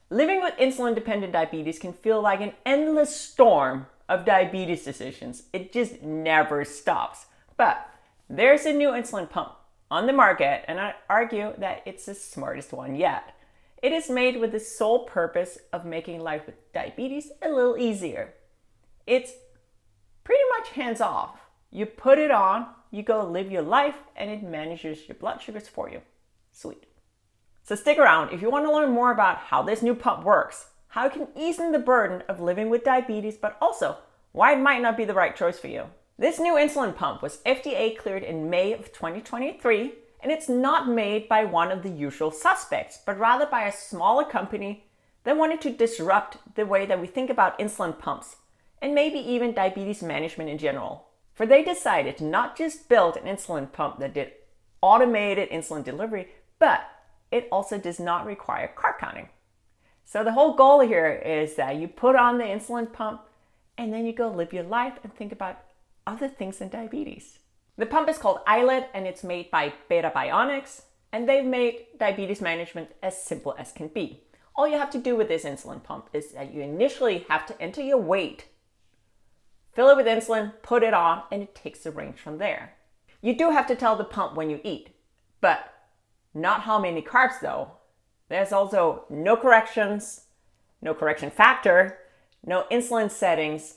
Living with insulin-dependent diabetes can feel like an endless storm of diabetes decisions. It just never stops. But there's a new insulin pump on the market, and I argue that it's the smartest one yet. It is made with the sole purpose of making life with diabetes a little easier. It's pretty much hands off. You put it on, you go live your life, and it manages your blood sugars for you. Sweet. So stick around if you want to learn more about how this new pump works, how it can ease the burden of living with diabetes, but also why it might not be the right choice for you. This new insulin pump was FDA cleared in May of 2023, and it's not made by one of the usual suspects, but rather by a smaller company that wanted to disrupt the way that we think about insulin pumps, and maybe even diabetes management in general. For they decided to not just build an insulin pump that did automated insulin delivery, but it also does not require carb counting. So the whole goal here is that you put on the insulin pump and then you go live your life and think about other things than diabetes. The pump is called iLet and it's made by Beta Bionics, and they've made diabetes management as simple as can be. All you have to do with this insulin pump is that you initially have to enter your weight, fill it with insulin, put it on, and it takes the range from there. You do have to tell the pump when you eat, but not how many carbs though. There's also no corrections, no correction factor, no insulin settings,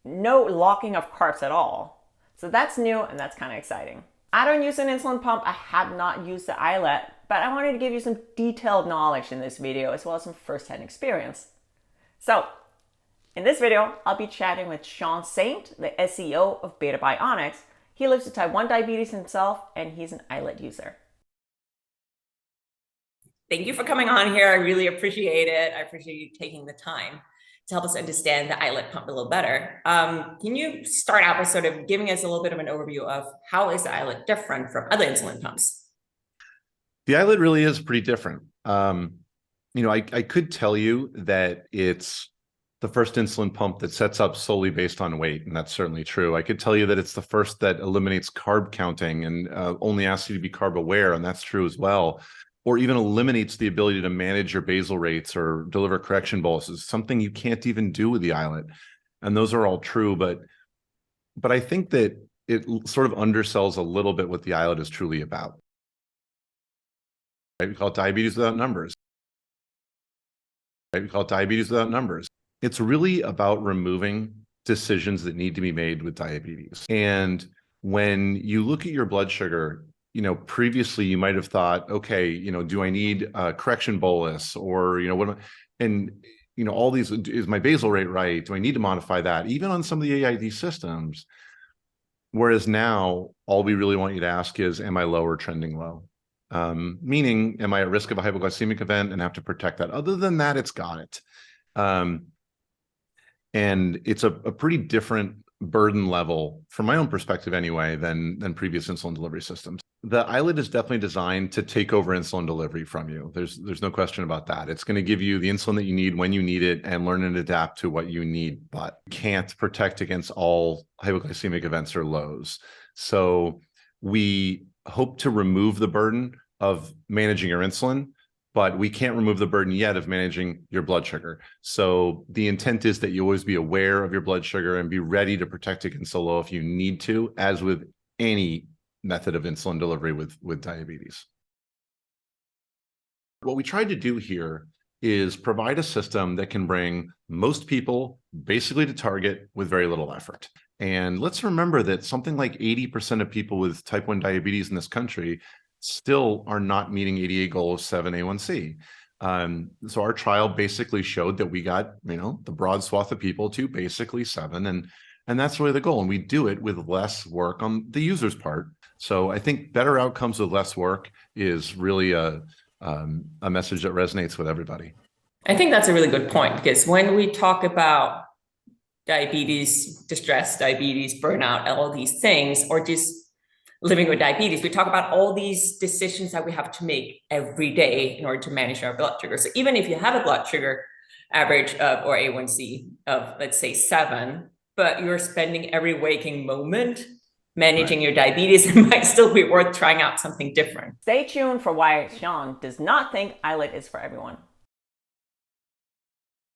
no locking of carbs at all. So that's new and that's kind of exciting. I don't use an insulin pump. I have not used the iLet, but I wanted to give you some detailed knowledge in this video as well as some first-hand experience. So in this video, I'll be chatting with Sean Saint, the SEO of Beta Bionics. He lives with type 1 diabetes himself and he's an iLet user. Thank you for coming on here. I really appreciate it. I appreciate you taking the time to help us understand the iLet pump a little better. Can you start out by sort of giving us a little bit of an overview of how is the iLet different from other insulin pumps? The iLet really is pretty different. I could tell you that it's the first insulin pump that sets up solely based on weight, and that's certainly true. I could tell you that it's the first that eliminates carb counting and only asks you to be carb aware, and that's true as well. Or even eliminates the ability to manage your basal rates or deliver correction boluses, something you can't even do with the iLet. And those are all true, but I think that it sort of undersells a little bit what the iLet is truly about. Right? We call it diabetes without numbers. Right? We call it diabetes without numbers. It's really about removing decisions that need to be made with diabetes. And when you look at your blood sugar, previously you might have thought, okay, do I need a correction bolus or, what am I, and, all these, is my basal rate right? Do I need to modify that? Even on some of the AID systems. Whereas now, all we really want you to ask is, am I low or trending low? Meaning, am I at risk of a hypoglycemic event and have to protect that? Other than that, it's got it. And it's a pretty different burden level, from my own perspective anyway, than previous insulin delivery systems. The iLet is definitely designed to take over insulin delivery from you. There's no question about that. It's going to give you the insulin that you need when you need it and learn and adapt to what you need, but can't protect against all hypoglycemic events or lows. So we hope to remove the burden of managing your insulin, but we can't remove the burden yet of managing your blood sugar. So the intent is that you always be aware of your blood sugar and be ready to protect against the low if you need to, as with any method of insulin delivery with diabetes. What we tried to do here is provide a system that can bring most people basically to target with very little effort. And let's remember that something like 80% of people with type 1 diabetes in this country still are not meeting ADA goal of 7 A1C. So our trial basically showed that we got, the broad swath of people to basically 7, and that's really the goal. And we do it with less work on the user's part. So I think better outcomes with less work is really a message that resonates with everybody. I think that's a really good point, because when we talk about diabetes, distress, diabetes, burnout, all these things, or just living with diabetes, we talk about all these decisions that we have to make every day in order to manage our blood sugar. So even if you have a blood sugar average of, or A1C of, let's say 7, but you're spending every waking moment managing your diabetes, it might still be worth trying out something different. Stay tuned for why Sean does not think iLet is for everyone.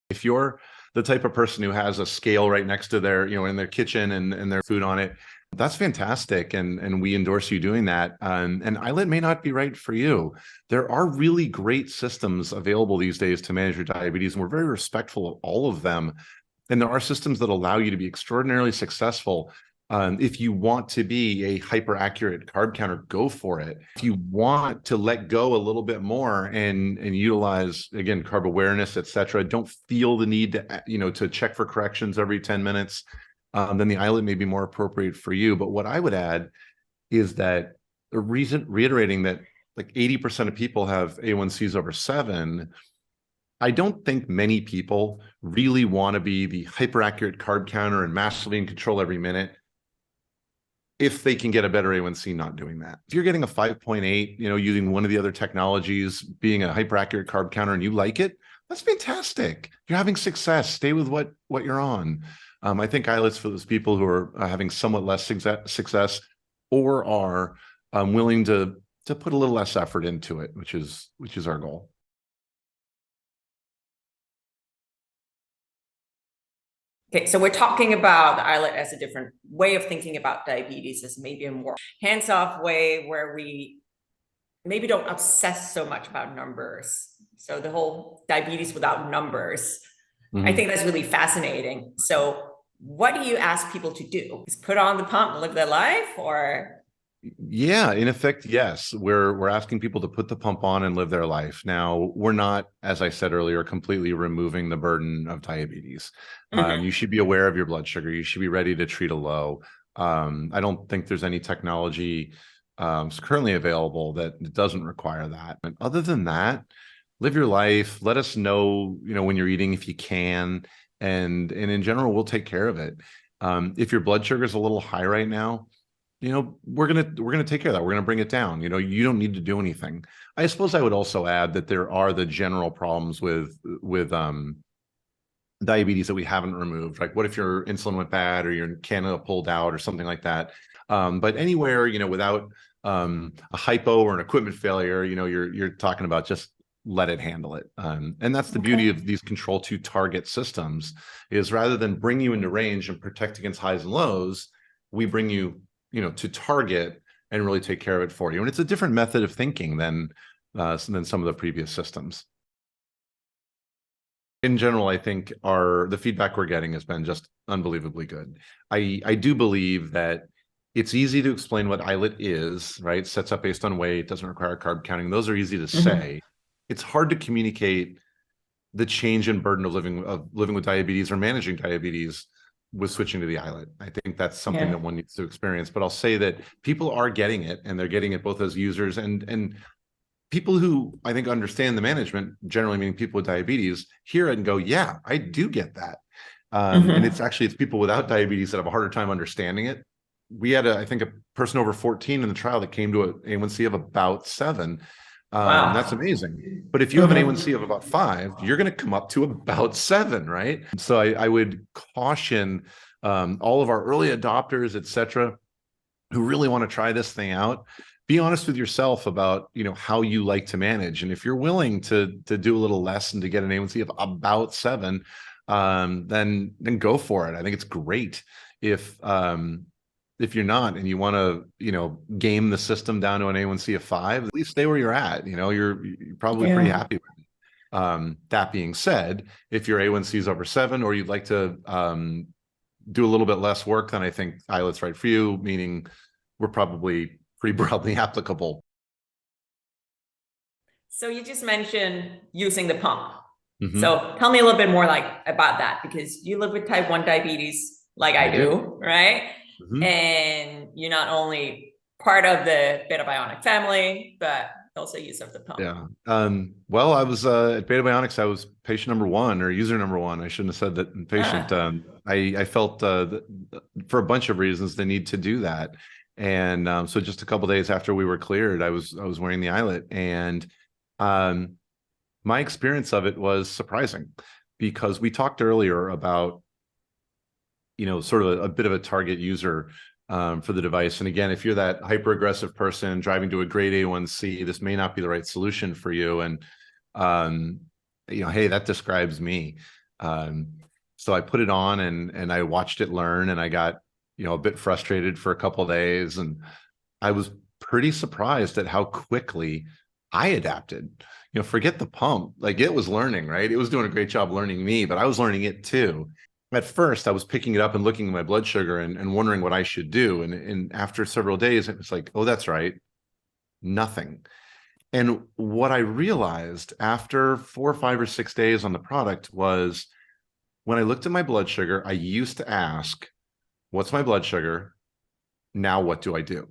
If you're the type of person who has a scale right next to their, in their kitchen and their food on it, that's fantastic. And we endorse you doing that. And iLet may not be right for you. There are really great systems available these days to manage your diabetes, and we're very respectful of all of them. And there are systems that allow you to be extraordinarily successful. If you want to be a hyper accurate carb counter, go for it. If you want to let go a little bit more and utilize, again, carb awareness, et cetera, don't feel the need to, to check for corrections every 10 minutes, then the iLet may be more appropriate for you. But what I would add is that the reason, reiterating that like 80% of people have A1Cs over 7, I don't think many people really want to be the hyper accurate carb counter and massively in control every minute if they can get a better A1C not doing that. If you're getting a 5.8, using one of the other technologies, being a hyper accurate carb counter, and you like it, that's fantastic. You're having success. Stay with what you're on. I think iLet's for those people who are having somewhat less success or are willing to put a little less effort into it, which is our goal. Okay, so we're talking about the iLet as a different way of thinking about diabetes, as maybe a more hands-off way where we maybe don't obsess so much about numbers. So the whole diabetes without numbers, I think that's really fascinating. So what do you ask people to do? Is put on the pump and live their life, or? Yeah, in effect, yes. We're asking people to put the pump on and live their life. Now, we're not, as I said earlier, completely removing the burden of diabetes. You should be aware of your blood sugar. You should be ready to treat a low. I don't think there's any technology currently available that doesn't require that. And other than that, live your life. Let us know, when you're eating if you can, and in general, we'll take care of it. If your blood sugar is a little high right now, we're gonna take care of that. We're gonna bring it down. You don't need to do anything. I suppose I would also add that there are the general problems with diabetes that we haven't removed. Like, what if your insulin went bad or your cannula pulled out or something like that? But anywhere, without a hypo or an equipment failure, you're talking about just let it handle it. And that's the beauty of these Control2 target systems, is rather than bring you into range and protect against highs and lows, we bring you to target and really take care of it for you. And it's a different method of thinking than some of the previous systems. In general, I think the feedback we're getting has been just unbelievably good. I do believe that it's easy to explain what iLet is, right? Sets up based on weight, doesn't require carb counting. Those are easy to say. It's hard to communicate the change in burden of living with diabetes or managing diabetes with switching to the iLet. I think that's something that one needs to experience. But I'll say that people are getting it, and they're getting it both as users and people who I think understand the management, generally meaning people with diabetes, hear it and go, yeah, I do get that. And it's people without diabetes that have a harder time understanding it. We had I think a person over 14 in the trial that came to an A1C of about 7. Wow. That's amazing. But if you have an A1C of about 5, you're going to come up to about 7, right? So I would caution all of our early adopters, et cetera, who really want to try this thing out. Be honest with yourself about, how you like to manage. And if you're willing to do a little less and to get an A1C of about 7, then go for it. I think it's great. If you're not and you want to, game the system down to an A1C of 5, at least stay where you're at. You're probably pretty happy with it. That being said, if your A1C is over 7 or you'd like to do a little bit less work, then I think iLet's right for you, meaning we're probably pretty broadly applicable. So you just mentioned using the pump. So tell me a little bit more about that, because you live with type 1 diabetes like I do, right? And you're not only part of the Beta Bionics family, but also use of the pump. Yeah. Well, I was at Beta Bionics, I was patient number 1 or user number 1. I shouldn't have said that patient. I felt for a bunch of reasons the need to do that. And so just a couple of days after we were cleared, I was wearing the iLet, and my experience of it was surprising, because we talked earlier about sort of a bit of a target user for the device. And again, if you're that hyper aggressive person driving to a grade A1C, this may not be the right solution for you. And hey, that describes me. So I put it on and I watched it learn, and I got, a bit frustrated for a couple of days, and I was pretty surprised at how quickly I adapted. Forget the pump, like it was learning, right? It was doing a great job learning me, but I was learning it too. At first, I was picking it up and looking at my blood sugar and wondering what I should do. And after several days, it was like, oh, that's right, nothing. And what I realized after 4 or 5 or 6 days on the product was, when I looked at my blood sugar, I used to ask, what's my blood sugar? Now what do I do?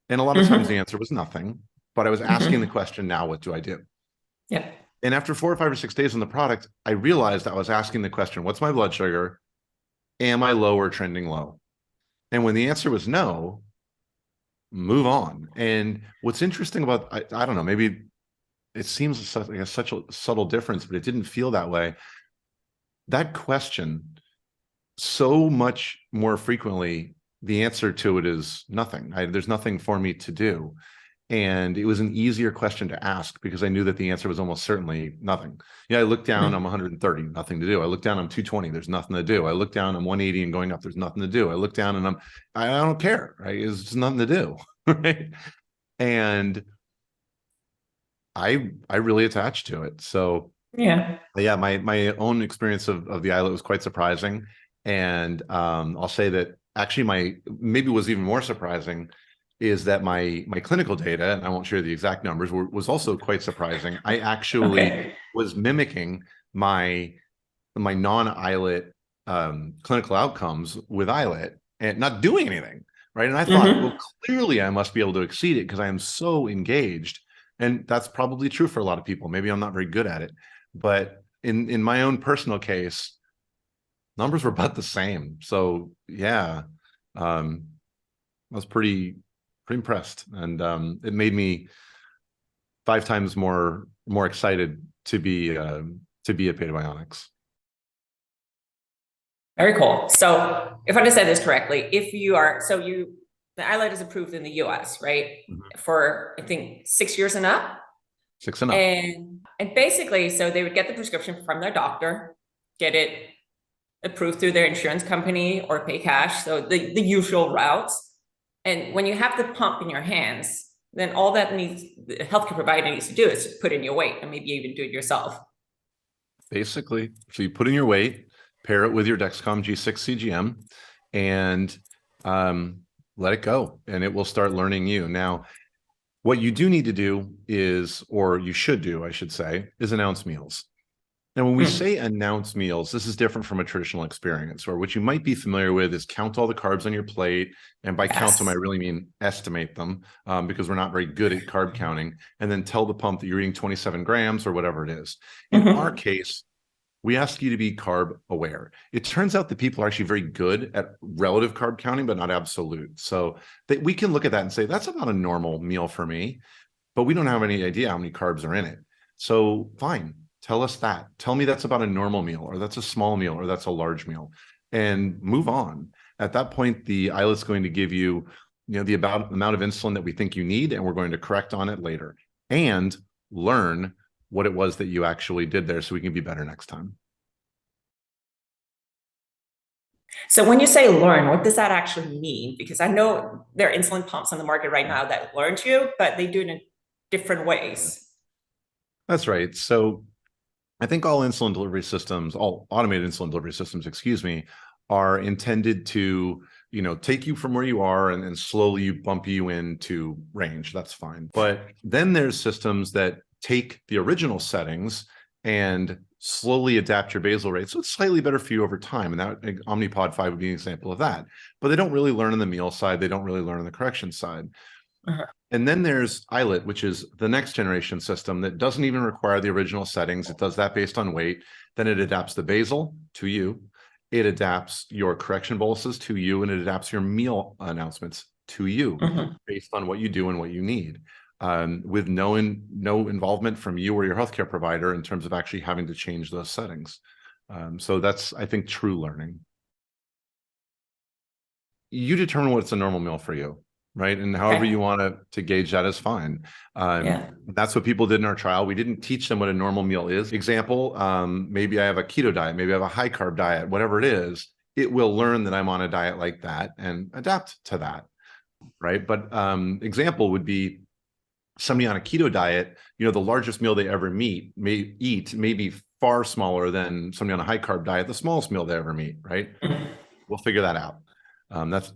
And a lot of times the answer was nothing, but I was asking the question, now what do I do? Yeah. And after 4 or 5 or 6 days on the product, I realized I was asking the question, what's my blood sugar? Am I low or trending low? And when the answer was no, move on. And what's interesting about, I don't know, maybe it seems like such a subtle difference, but it didn't feel that way. That question, so much more frequently, the answer to it is nothing. There's nothing for me to do. And it was an easier question to ask because I knew that the answer was almost certainly nothing. I look down, I'm 130, nothing to do. I look down, I'm 220, there's nothing to do. I look down, I'm 180 and going up, there's nothing to do. I look down and I don't care, right? It's just nothing to do, right? And I really attached to it. So yeah, my own experience of the iLet was quite surprising. And I'll say that actually maybe was even more surprising is that my clinical data, and I won't share the exact numbers, was also quite surprising. I actually was mimicking my non-iLet clinical outcomes with iLet and not doing anything, right? And I thought, well, clearly I must be able to exceed it because I am so engaged. And that's probably true for a lot of people. Maybe I'm not very good at it. But in my own personal case, numbers were about the same. So yeah, I was pretty impressed, and it made me 5 times more excited to be at Beta Bionics. Very cool. So if I understand this correctly, the iLet is approved in the US, right? For I think 6 years and up. 6 and up. And basically, so they would get the prescription from their doctor, get it approved through their insurance company or pay cash. So the usual routes. And when you have the pump in your hands, then all that the healthcare provider needs to do is put in your weight and maybe even do it yourself. Basically, so you put in your weight, pair it with your Dexcom G6 CGM, and let it go, and it will start learning you. Now, what you do need to do is, or you should do, I should say, is announce meals. And when we say announce meals, this is different from a traditional experience, or what you might be familiar with is count all the carbs on your plate. And by count them, I really mean estimate them, because we're not very good at carb counting, and then tell the pump that you're eating 27 grams or whatever it is. In our case, we ask you to be carb aware. It turns out that people are actually very good at relative carb counting, but not absolute. So that we can look at that and say, that's about a normal meal for me, but we don't have any idea how many carbs are in it. So fine, tell us that. Tell me that's about a normal meal, or that's a small meal, or that's a large meal, and move on. At that point, the iLet's going to give you, the amount of insulin that we think you need, and we're going to correct on it later and learn what it was that you actually did there so we can be better next time. So when you say learn, what does that actually mean? Because I know there are insulin pumps on the market right now that learn you, but they do it in different ways. That's right. So I think all insulin delivery systems, all automated insulin delivery systems, excuse me, are intended to, take you from where you are and slowly bump you into range. That's fine. But then there's systems that take the original settings and slowly adapt your basal rate so it's slightly better for you over time. And that Omnipod 5 would be an example of that. But they don't really learn on the meal side. They don't really learn on the correction side. And then there's iLet, which is the next generation system that doesn't even require the original settings. It does that based on weight. Then it adapts the basal to you. It adapts your correction boluses to you, and it adapts your meal announcements to you based on what you do and what you need. With no involvement from you or your healthcare provider in terms of actually having to change those settings. So that's, I think, true learning. You determine what's a normal meal for you. right? And however Okay. you want to gauge that is fine. Yeah. That's what people did in our trial. We didn't teach them what a normal meal is. Example, maybe I have a keto diet, maybe I have a high carb diet, whatever it is, it will learn that I'm on a diet like that and adapt to that, right? But example would be somebody on a keto diet, the largest meal they ever may be far smaller than somebody on a high carb diet, the smallest meal they ever eat, right? We'll figure that out.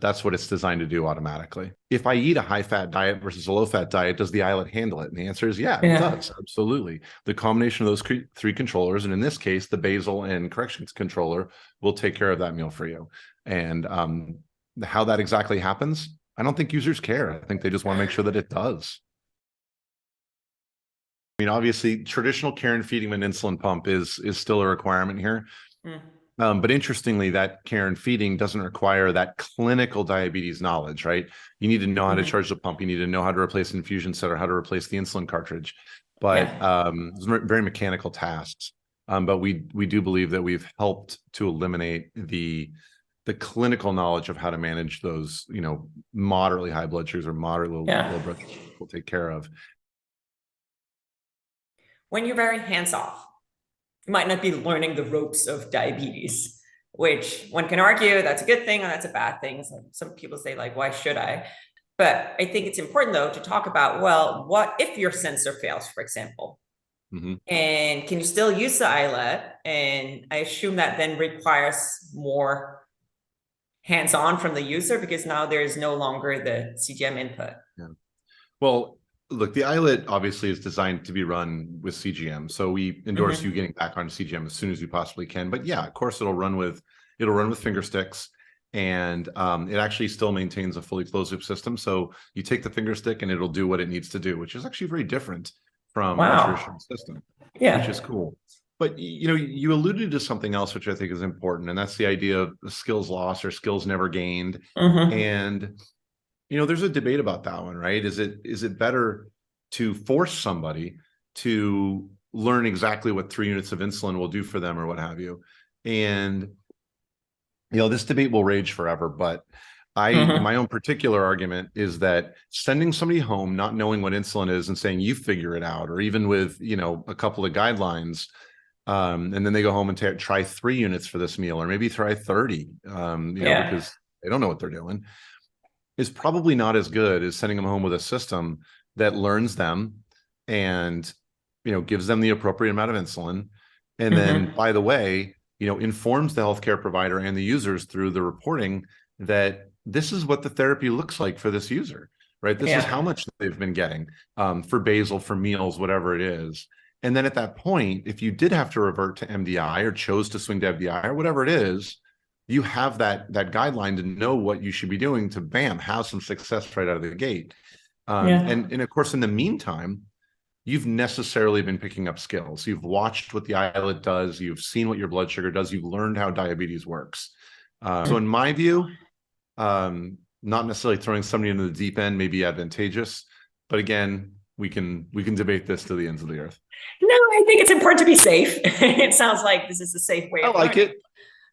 That's what it's designed to do automatically. If I eat a high fat diet versus a low fat diet, does the iLet handle it? And the answer is yeah, it does. Absolutely. The combination of those three controllers, and in this case, the basal and corrections controller, will take care of that meal for you. And how that exactly happens, I don't think users care. I think they just want to make sure that it does. I mean, obviously, traditional care and feeding with an insulin pump is still a requirement here. But interestingly, that care and feeding doesn't require that clinical diabetes knowledge, right? You need to know how to charge the pump. You need to know how to replace an infusion set or how to replace the insulin cartridge. But it's very mechanical tasks. But we do believe that we've helped to eliminate the clinical knowledge of how to manage those, moderately high blood sugars or moderately low blood sugars we'll take care of. When you're very hands-off, you might not be learning the ropes of diabetes, which one can argue that's a good thing or that's a bad thing. Some people say, like, why should I? But I think it's important, though, to talk about, well, what if your sensor fails, for example? And can you still use the iLet? And I assume that then requires more hands-on from the user, because now there is no longer the CGM input. Yeah. Well, look, the iLet obviously is designed to be run with CGM. So we endorse you getting back on CGM as soon as you possibly can. But yeah, of course, it'll run with finger sticks, and it actually still maintains a fully closed loop system. So you take the finger stick and it'll do what it needs to do, which is actually very different from a traditional system, which is cool. But you alluded to something else, which I think is important, and that's the idea of skills lost or skills never gained. And there's a debate about that one, right? Is it better to force somebody to learn exactly what 3 units of insulin will do for them or what have you? And this debate will rage forever, but my own particular argument is that sending somebody home not knowing what insulin is and saying you figure it out, or even with a couple of guidelines, and then they go home and try 3 units for this meal, or maybe try 30, because they don't know what they're doing, is probably not as good as sending them home with a system that learns them and gives them the appropriate amount of insulin, and then, by the way, informs the healthcare provider and the users through the reporting that this is what the therapy looks like for this user, right? This is how much they've been getting for basal, for meals, whatever it is. And then at that point, if you did have to revert to MDI or chose to swing to MDI or whatever it is, you have that guideline to know what you should be doing to, bam, have some success right out of the gate. And of course, in the meantime, you've necessarily been picking up skills. You've watched what the iLet does. You've seen what your blood sugar does. You've learned how diabetes works. So in my view, not necessarily throwing somebody into the deep end may be advantageous, but again, we can debate this to the ends of the earth. No, I think it's important to be safe. It sounds like this is a safe way of like learning. it.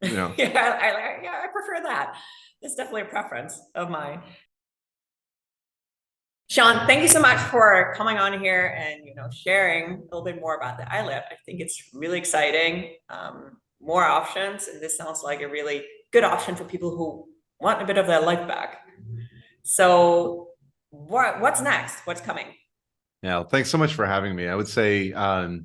I prefer that. It's definitely a preference of mine. Sean, thank you so much for coming on here and sharing a little bit more about the iLet. I think it's really exciting. More options, and this sounds like a really good option for people who want a bit of their life back. So what's next? What's coming? Yeah, thanks so much for having me. I would say a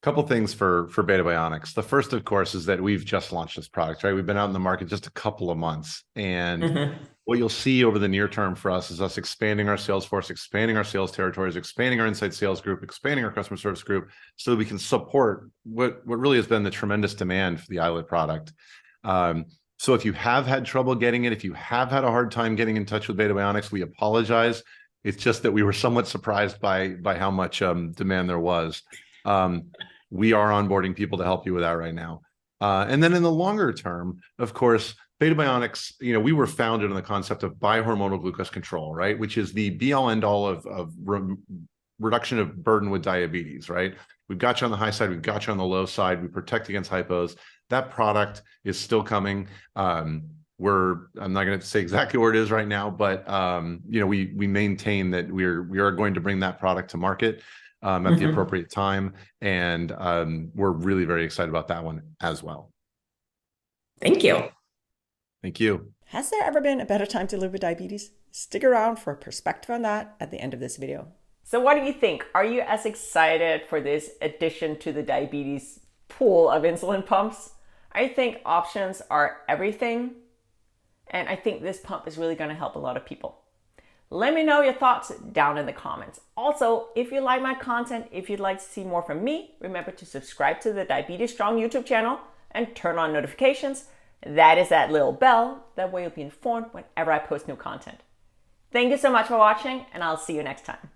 couple things for Beta Bionics. The first, of course, is that we've just launched this product, right? We've been out in the market just a couple of months. And what you'll see over the near term for us is us expanding our sales force, expanding our sales territories, expanding our inside sales group, expanding our customer service group, so that we can support what really has been the tremendous demand for the iLet product. So if you have had trouble getting it, if you have had a hard time getting in touch with Beta Bionics, we apologize. It's just that we were somewhat surprised by how much demand there was. We are onboarding people to help you with that right now. And then in the longer term, of course, Beta Bionics, we were founded on the concept of bihormonal glucose control, right? Which is the be-all end-all of reduction of burden with diabetes, right? We've got you on the high side, we've got you on the low side, we protect against hypos. That product is still coming. I'm not going to say exactly where it is right now, but we maintain that we are going to bring that product to market at the appropriate time, and we're really very excited about that one as well. Thank you. Thank you. Has there ever been a better time to live with diabetes? Stick around for a perspective on that at the end of this video. So what do you think? Are you as excited for this addition to the diabetes pool of insulin pumps? I think options are everything, and I think this pump is really going to help a lot of people. Let me know your thoughts down in the comments. Also, if you like my content, if you'd like to see more from me, remember to subscribe to the Diabetes Strong YouTube channel and turn on notifications. That is that little bell. That way you'll be informed whenever I post new content. Thank you so much for watching, and I'll see you next time.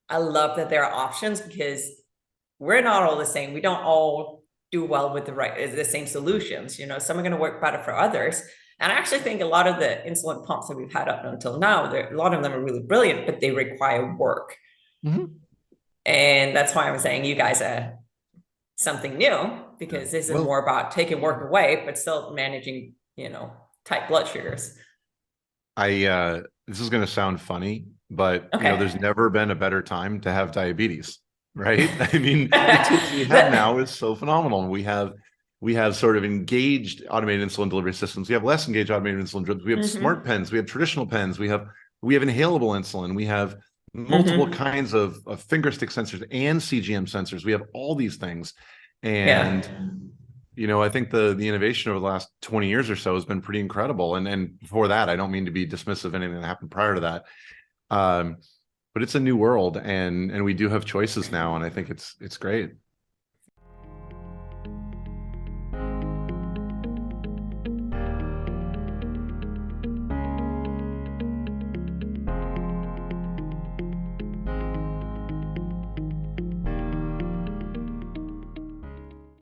I love that there are options, because we're not all the same. We don't all do well with the same solutions. Some are going to work better for others. And I actually think a lot of the insulin pumps that we've had up until now, a lot of them are really brilliant, but they require work. And that's why I'm saying you guys are something new, because this is more about taking work away, but still managing, tight blood sugars. This is going to sound funny, but there's never been a better time to have diabetes, right? I mean, the tools we have now is so phenomenal. We have sort of engaged automated insulin delivery systems. We have less engaged automated insulin delivery. We have smart pens. We have traditional pens. We have inhalable insulin. We have multiple kinds of finger stick sensors and CGM sensors. We have all these things, and I think the innovation over the last 20 years or so has been pretty incredible. And before that, I don't mean to be dismissive of anything that happened prior to that. But it's a new world, and we do have choices now, and I think it's great.